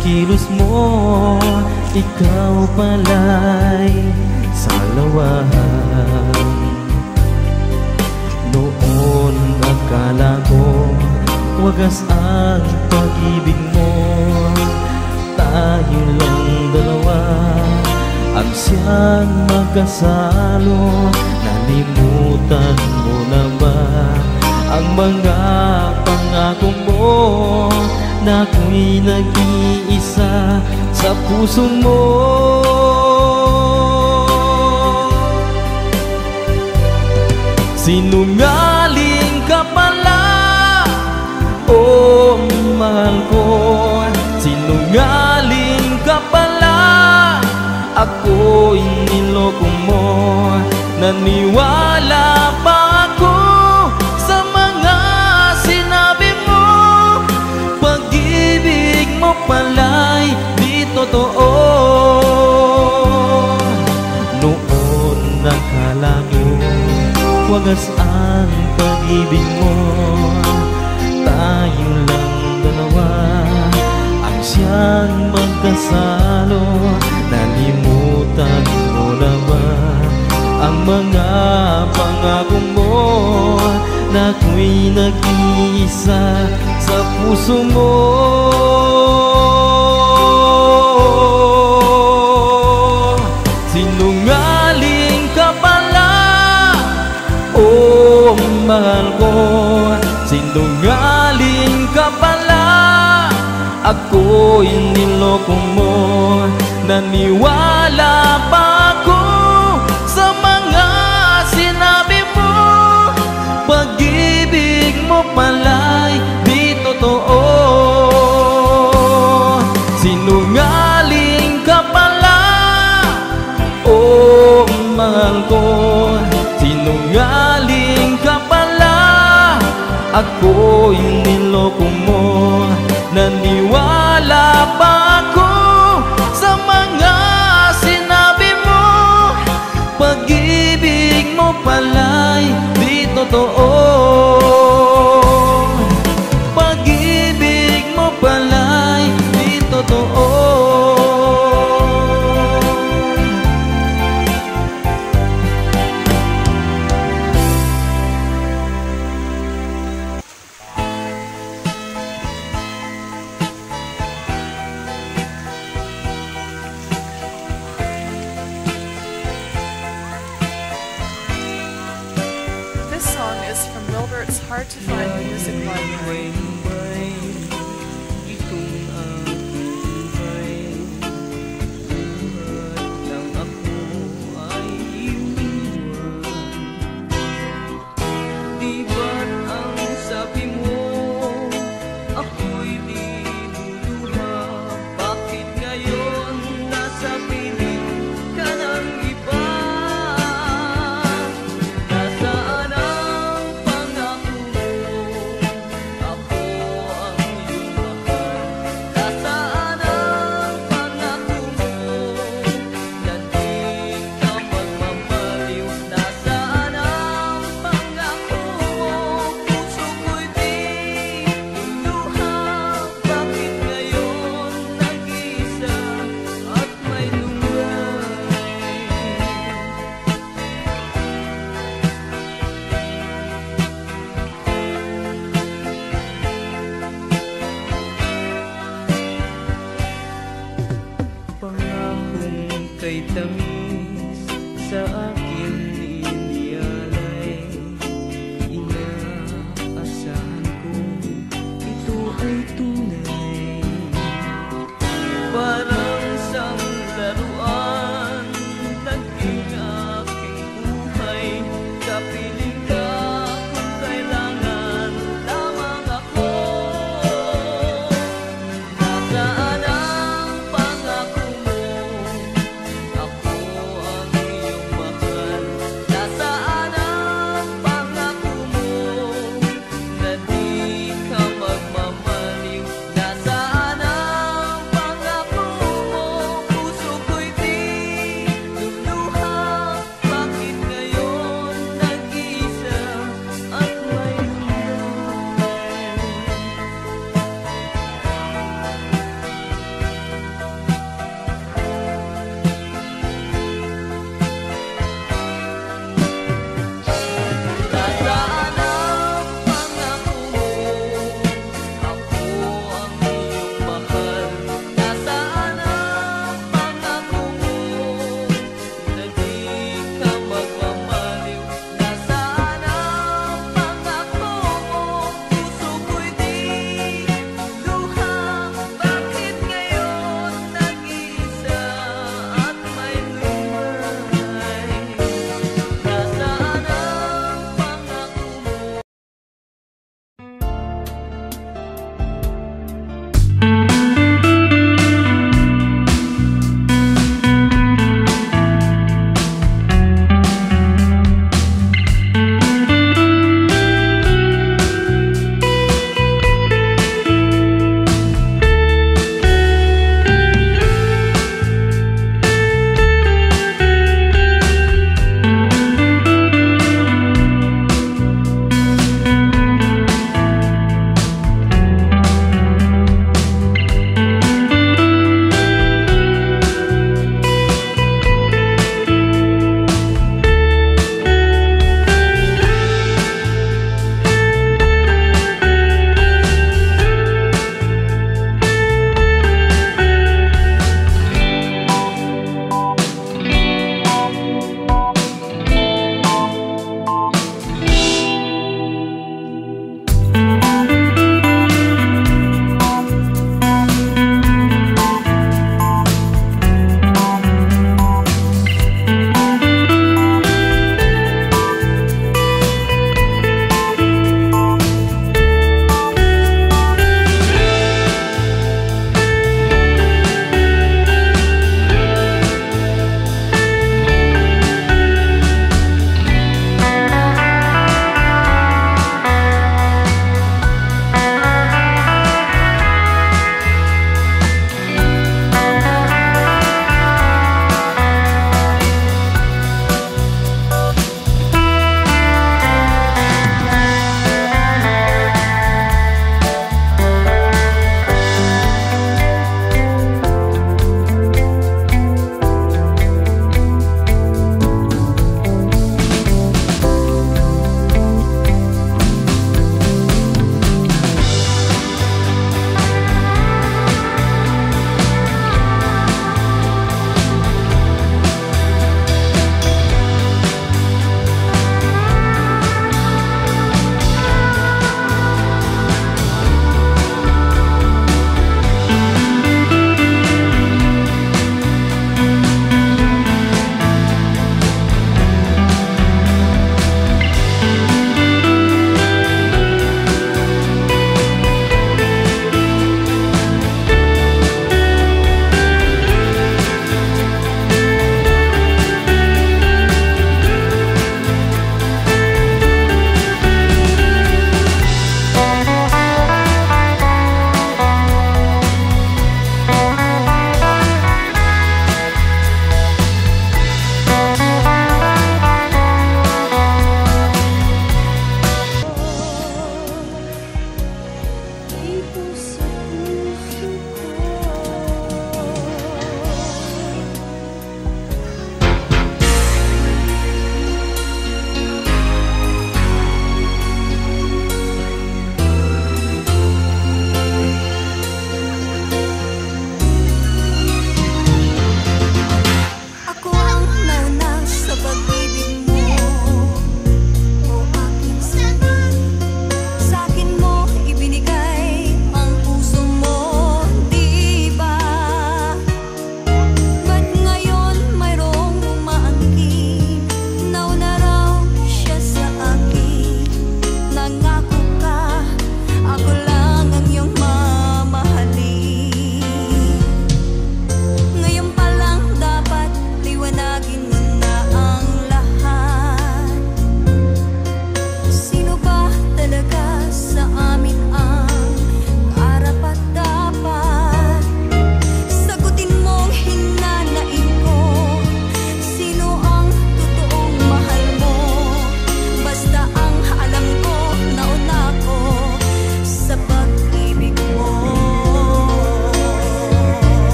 kilos mo, ikaw pala'y salawahan. Noon akala ko wagas ang pag-ibig mo, tayo lang dalawa ang siyang magkasalo. Nalimutan mo na ba ang mga pangako mo, na ako'y nag-iisa sa puso mo? Sinungaling ka pala, oh mahal ko. Sinungaling ka pala, ako'y niloko mo. Naniwala pa ako sa mga sinabi mo, pag-ibig mo pala'y di totoo. Noon nakala ko wagas ang pag-ibig mo, tayo lang dalawa ang siyang magkasalo. Nalimutan mo na ba ang mga pangako mo, na ako'y nag-iisa sa puso mo? Sinungaling ka pala, oh mahal ko. Sinungaling ka pala, ako'y niloko mo. Naniwala pa ako sa mga sinabi mo, pag-ibig mo pala'y di totoo. Sinungaling ka pala, oh mahal ko. Sinungaling ka pala, ako'y niloko mo. Naniwala pa ako sa mga sinabi mo, pag-ibig mo pala'y di totoo. Pag-ibig mo pala'y di totoo. This song is from Wilbert's Hard to Find Music Library.